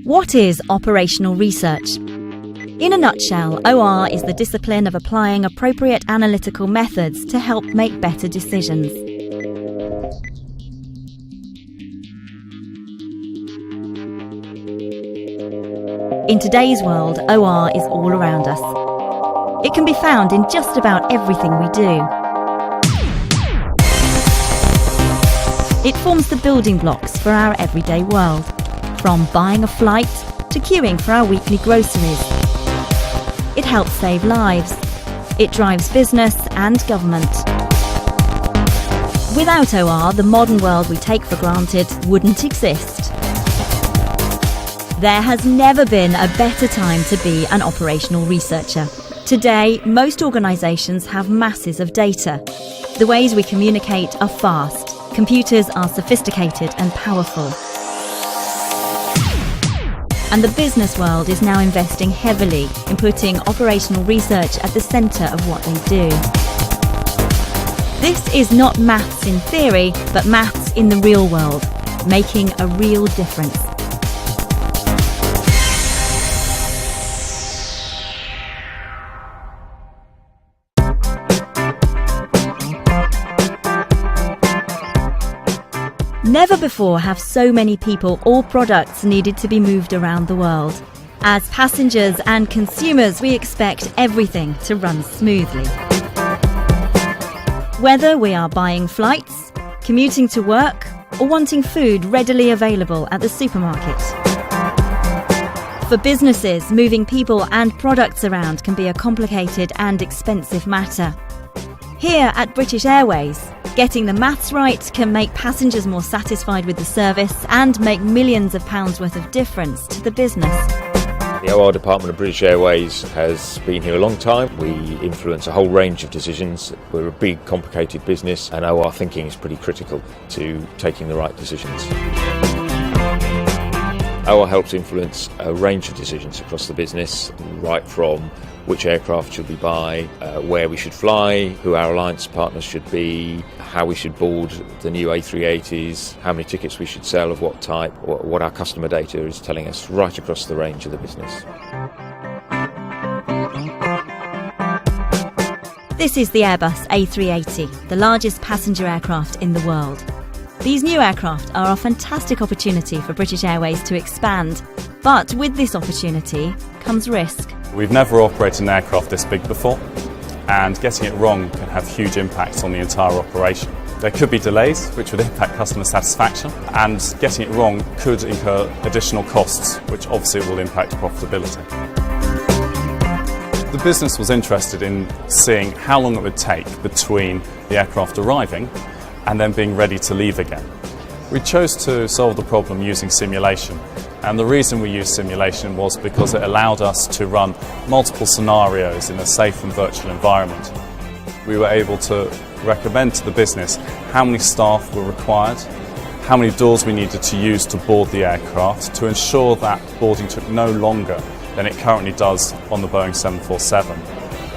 What is operational research? In a nutshell, OR is the discipline of applying appropriate analytical methods to help make better decisions. In today's world, OR is all around us. It can be found in just about everything we do. It forms the building blocks for our everyday world, from buying a flight to queuing for our weekly groceries. It helps save lives. It drives business and government. Without OR, the modern world we take for granted wouldn't exist. There has never been a better time to be an operational researcher. Today, most organisations have masses of data. The ways we communicate are fast. Computers are sophisticated and powerful. And the business world is now investing heavily in putting operational research at the centre of what they do. This is not maths in theory, but maths in the real world, making a real difference. Never before have so many people or products needed to be moved around the world. As passengers and consumers, we expect everything to run smoothly. Whether we are buying flights, commuting to work, or wanting food readily available at the supermarket. For businesses, moving people and products around can be a complicated and expensive matter. Here at British Airways, getting the maths right can make passengers more satisfied with the service and make millions of pounds worth of difference to the business. The OR department of British Airways has been here a long time. We influence a whole range of decisions. We're a big, complicated business, and OR thinking is pretty critical to taking the right decisions. OR helps influence a range of decisions across the business, right from which aircraft should we buy, where we should fly, who our alliance partners should be, how we should board the new A380s, how many tickets we should sell of what type, what our customer data is telling us, right across the range of the business. This is the Airbus A380, the largest passenger aircraft in the world. These new aircraft are a fantastic opportunity for British Airways to expand, but with this opportunity comes risk. We've never operated an aircraft this big before, and getting it wrong can have huge impacts on the entire operation. There could be delays which would impact customer satisfaction, and getting it wrong could incur additional costs which obviously will impact profitability. The business was interested in seeing how long it would take between the aircraft arriving and then being ready to leave again. We chose to solve the problem using simulation, and the reason we used simulation was because it allowed us to run multiple scenarios in a safe and virtual environment. We were able to recommend to the business how many staff were required, how many doors we needed to use to board the aircraft to ensure that boarding took no longer than it currently does on the Boeing 747,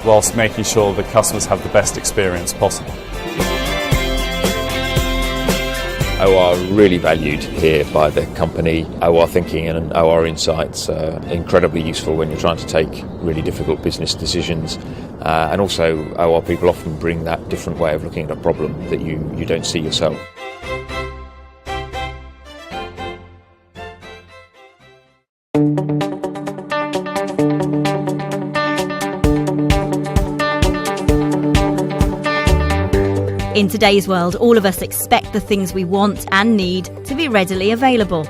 whilst making sure that customers have the best experience possible. OR really valued here by the company. OR thinking and OR insights are incredibly useful when you're trying to take really difficult business decisions. And also OR people often bring that different way of looking at a problem that you don't see yourself. In today's world, all of us expect the things we want and need to be readily available.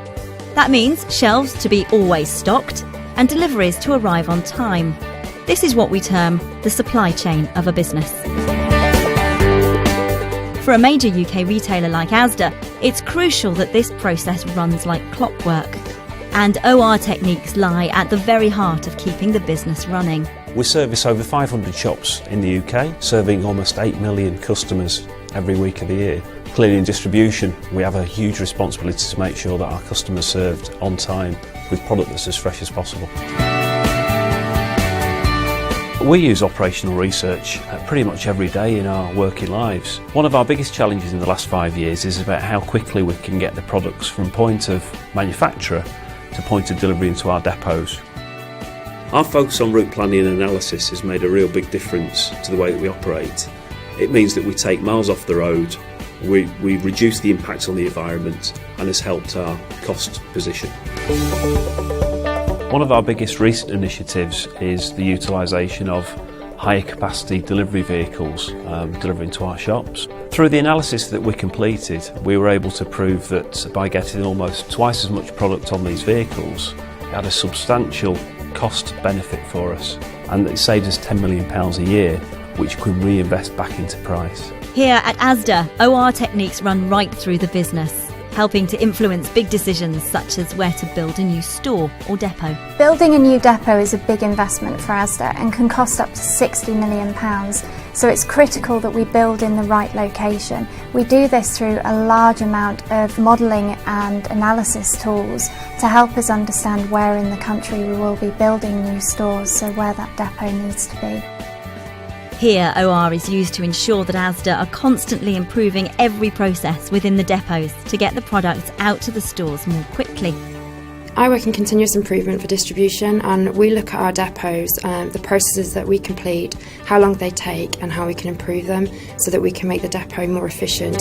That means shelves to be always stocked and deliveries to arrive on time. This is what we term the supply chain of a business. For a major UK retailer like Asda, it's crucial that this process runs like clockwork. And OR techniques lie at the very heart of keeping the business running. We service over 500 shops in the UK, serving almost 8 million customers every week of the year. Clearly in distribution, we have a huge responsibility to make sure that our customers are served on time with product that's as fresh as possible. We use operational research pretty much every day in our working lives. One of our biggest challenges in the last 5 years is about how quickly we can get the products from point of manufacturer to point of delivery into our depots. Our focus on route planning and analysis has made a real big difference to the way that we operate. It means that we take miles off the road, we reduce the impact on the environment, and has helped our cost position. One of our biggest recent initiatives is the utilisation of higher capacity delivery vehicles delivering to our shops. Through the analysis that we completed, we were able to prove that by getting almost twice as much product on these vehicles, it had a substantial cost benefit for us, and it saved us £10 million a year, which we can reinvest back into price. Here at Asda, OR techniques run right through the business, helping to influence big decisions such as where to build a new store or depot. Building a new depot is a big investment for Asda and can cost up to £60 million, so it's critical that we build in the right location. We do this through a large amount of modelling and analysis tools to help us understand where in the country we will be building new stores, so where that depot needs to be. Here, OR is used to ensure that Asda are constantly improving every process within the depots to get the products out to the stores more quickly. I work in continuous improvement for distribution, and we look at our depots, the processes that we complete, how long they take and how we can improve them so that we can make the depot more efficient.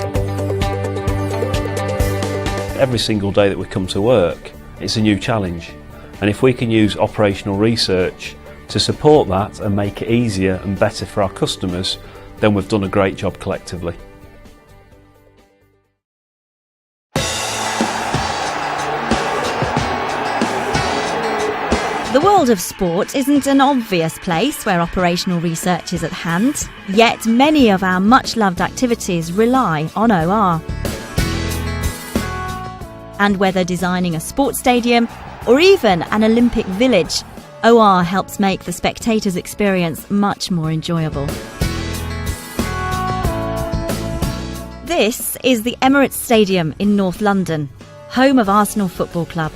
Every single day that we come to work, it's a new challenge, and if we can use operational research to support that and make it easier and better for our customers, then we've done a great job collectively. The world of sport isn't an obvious place where operational research is at hand, yet many of our much-loved activities rely on OR. And whether designing a sports stadium or even an Olympic village, OR helps make the spectator's experience much more enjoyable. This is the Emirates Stadium in North London, home of Arsenal Football Club.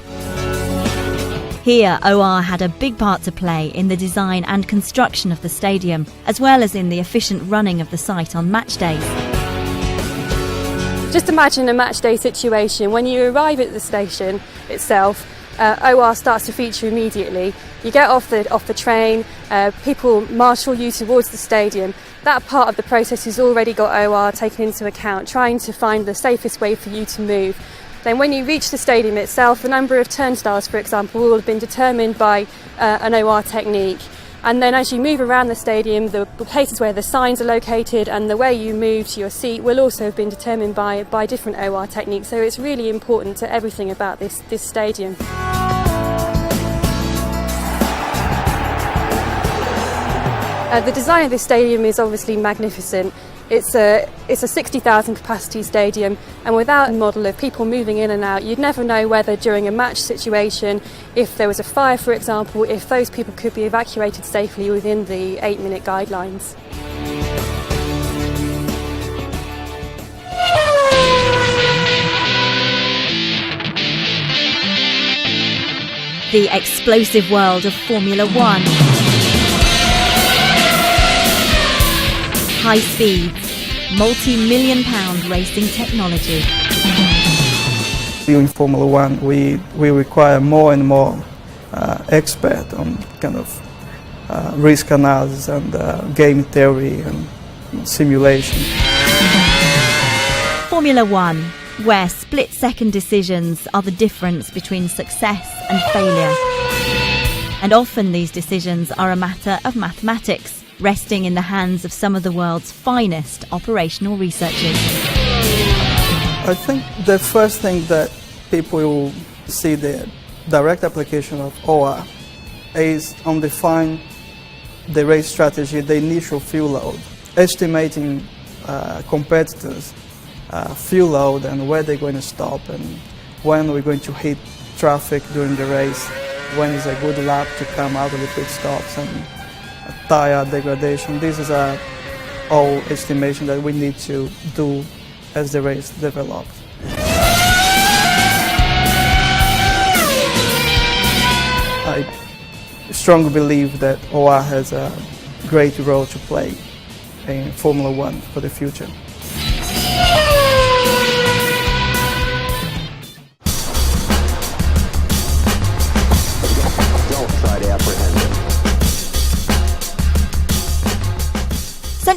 Here, OR had a big part to play in the design and construction of the stadium, as well as in the efficient running of the site on match days. Just imagine a match day situation. When you arrive at the station itself, OR starts to feature immediately. You get off the train, people marshal you towards the stadium. That part of the process has already got OR taken into account, trying to find the safest way for you to move. Then when you reach the stadium itself, the number of turnstiles, for example, will have been determined by an OR technique. And then as you move around the stadium, the places where the signs are located and the way you move to your seat will also have been determined by different OR techniques. So it's really important to everything about this stadium. The design of this stadium is obviously magnificent. It's a 60,000 capacity stadium, and without a model of people moving in and out, you'd never know whether during a match situation, if there was a fire for example, if those people could be evacuated safely within the 8-minute guidelines. The explosive world of Formula One. High speeds, multi-million-pound racing technology. In Formula One, we require more and more expert on kind of risk analysis and game theory and simulation. Formula One, where split-second decisions are the difference between success and failure. And often these decisions are a matter of mathematics, resting in the hands of some of the world's finest operational researchers. I think the first thing that people will see the direct application of OR is on define the race strategy, the initial fuel load, estimating competitors' fuel load and where they're going to stop and when we're going to hit traffic during the race, when is a good lap to come out of the pit stops and tire degradation. This is all estimation that we need to do as the race develops. I strongly believe that OR has a great role to play in Formula One for the future.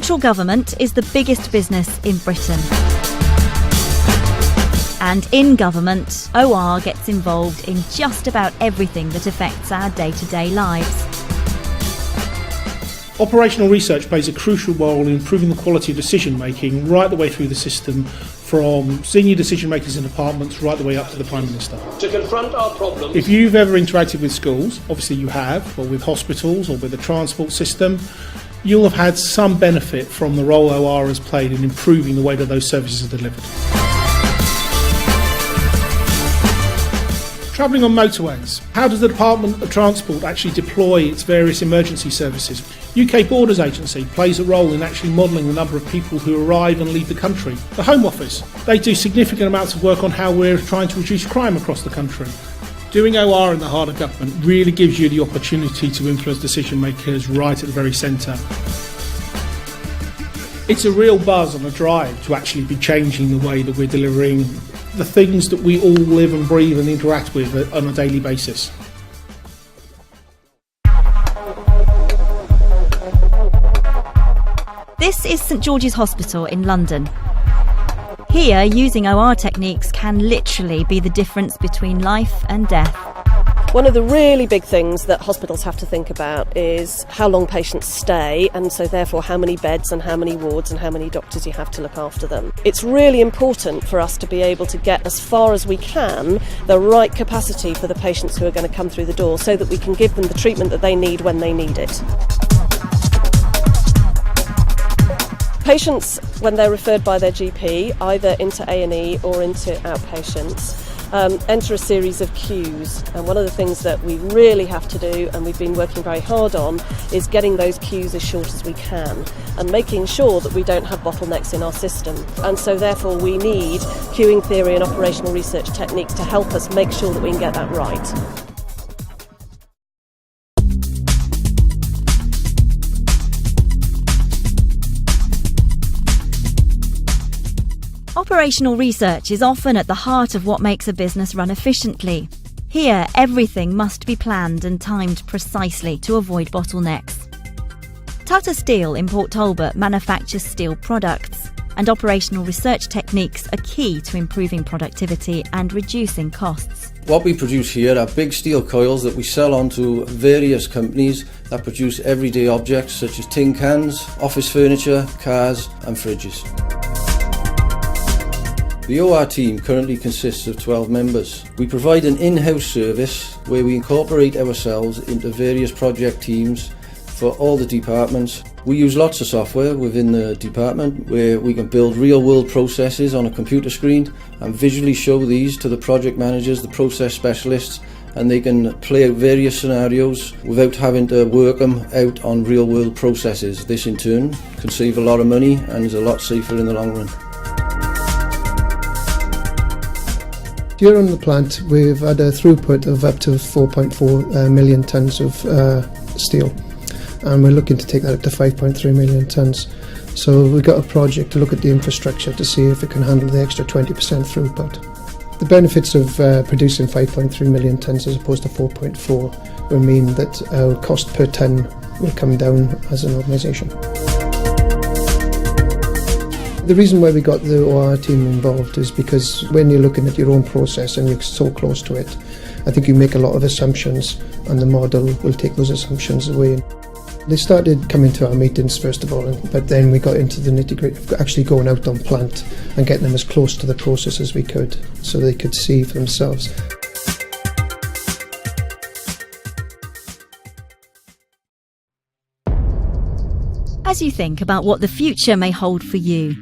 central government is the biggest business in Britain. And in government, OR gets involved in just about everything that affects our day-to-day lives. Operational research plays a crucial role in improving the quality of decision making right the way through the system, from senior decision makers in departments right the way up to the Prime Minister. To confront our problems. If you've ever interacted with schools, obviously you have, or with hospitals or with the transport system, you'll have had some benefit from the role OR has played in improving the way that those services are delivered. Travelling on motorways. How does the Department of Transport actually deploy its various emergency services? UK Borders Agency plays a role in actually modelling the number of people who arrive and leave the country. The Home Office, they do significant amounts of work on how we're trying to reduce crime across the country. Doing OR in the heart of government really gives you the opportunity to influence decision makers right at the very centre. It's a real buzz and a drive to actually be changing the way that we're delivering the things that we all live and breathe and interact with on a daily basis. This is St George's Hospital in London. Here, using OR techniques can literally be the difference between life and death. One of the really big things that hospitals have to think about is how long patients stay, and so therefore how many beds and how many wards and how many doctors you have to look after them. It's really important for us to be able to get as far as we can the right capacity for the patients who are going to come through the door so that we can give them the treatment that they need when they need it. Patients, when they're referred by their GP, either into A&E or into outpatients, enter a series of queues, and one of the things that we really have to do, and we've been working very hard on, is getting those queues as short as we can and making sure that we don't have bottlenecks in our system. And so therefore we need queuing theory and operational research techniques to help us make sure that we can get that right. Operational research is often at the heart of what makes a business run efficiently. Here, everything must be planned and timed precisely to avoid bottlenecks. Tata Steel in Port Talbot manufactures steel products, and operational research techniques are key to improving productivity and reducing costs. What we produce here are big steel coils that we sell on to various companies that produce everyday objects such as tin cans, office furniture, cars and fridges. The OR team currently consists of 12 members. We provide an in-house service where we incorporate ourselves into various project teams for all the departments. We use lots of software within the department where we can build real-world processes on a computer screen and visually show these to the project managers, the process specialists, and they can play out various scenarios without having to work them out on real-world processes. This in turn can save a lot of money and is a lot safer in the long run. Here on the plant we've had a throughput of up to 4.4 million tonnes of steel, and we're looking to take that up to 5.3 million tonnes. So we've got a project to look at the infrastructure to see if it can handle the extra 20% throughput. The benefits of producing 5.3 million tonnes as opposed to 4.4 will mean that our cost per tonne will come down as an organisation. The reason why we got the OR team involved is because when you're looking at your own process and you're so close to it, I think you make a lot of assumptions and the model will take those assumptions away. They started coming to our meetings first of all, but then we got into the nitty-gritty of actually going out on plant and getting them as close to the process as we could so they could see for themselves. As you think about what the future may hold for you,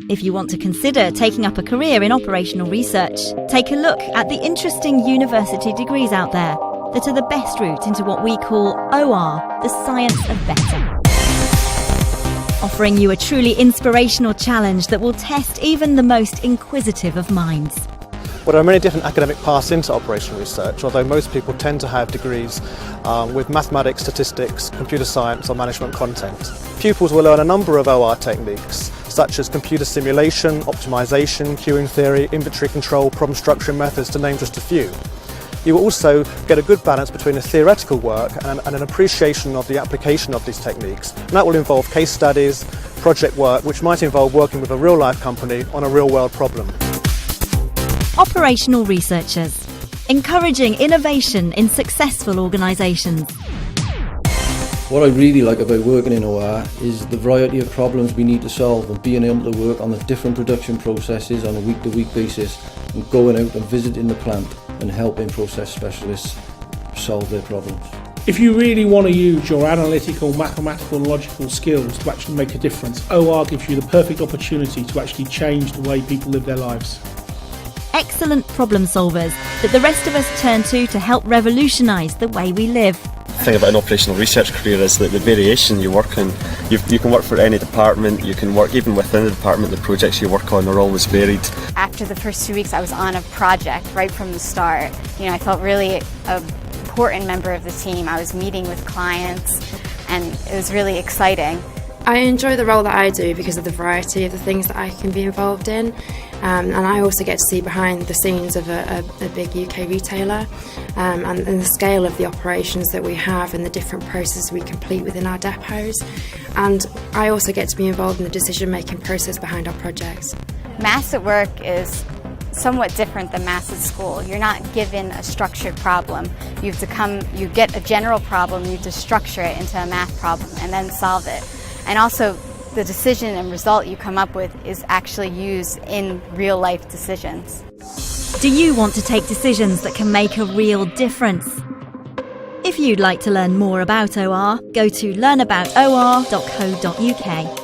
if you want to consider taking up a career in operational research, take a look at the interesting university degrees out there that are the best route into what we call OR, the science of better. Offering you a truly inspirational challenge that will test even the most inquisitive of minds. Well, there are many different academic paths into operational research, although most people tend to have degrees with mathematics, statistics, computer science or management content. Pupils will learn a number of OR techniques, such as computer simulation, optimization, queuing theory, inventory control, problem structuring methods, to name just a few. You will also get a good balance between the theoretical work and an appreciation of the application of these techniques. And that will involve case studies, project work, which might involve working with a real-life company on a real-world problem. Operational researchers, encouraging innovation in successful organisations. What I really like about working in OR is the variety of problems we need to solve and being able to work on the different production processes on a week-to-week basis and going out and visiting the plant and helping process specialists solve their problems. If you really want to use your analytical, mathematical, logical skills to actually make a difference, OR gives you the perfect opportunity to actually change the way people live their lives. Excellent problem solvers that the rest of us turn to help revolutionise the way we live. The thing about an operational research career is that the variation you work in, you can work for any department, you can work even within the department, the projects you work on are always varied. After the first 2 weeks I was on a project right from the start. I felt really an important member of the team. I was meeting with clients and it was really exciting. I enjoy the role that I do because of the variety of the things that I can be involved in, and I also get to see behind the scenes of a big UK retailer and the scale of the operations that we have and the different processes we complete within our depots, and I also get to be involved in the decision making process behind our projects. Maths at work is somewhat different than maths at school. You're not given a structured problem. You get a general problem, you have to structure it into a math problem and then solve it. And also, the decision and result you come up with is actually used in real-life decisions. Do you want to take decisions that can make a real difference? If you'd like to learn more about OR, go to learnaboutOR.co.uk.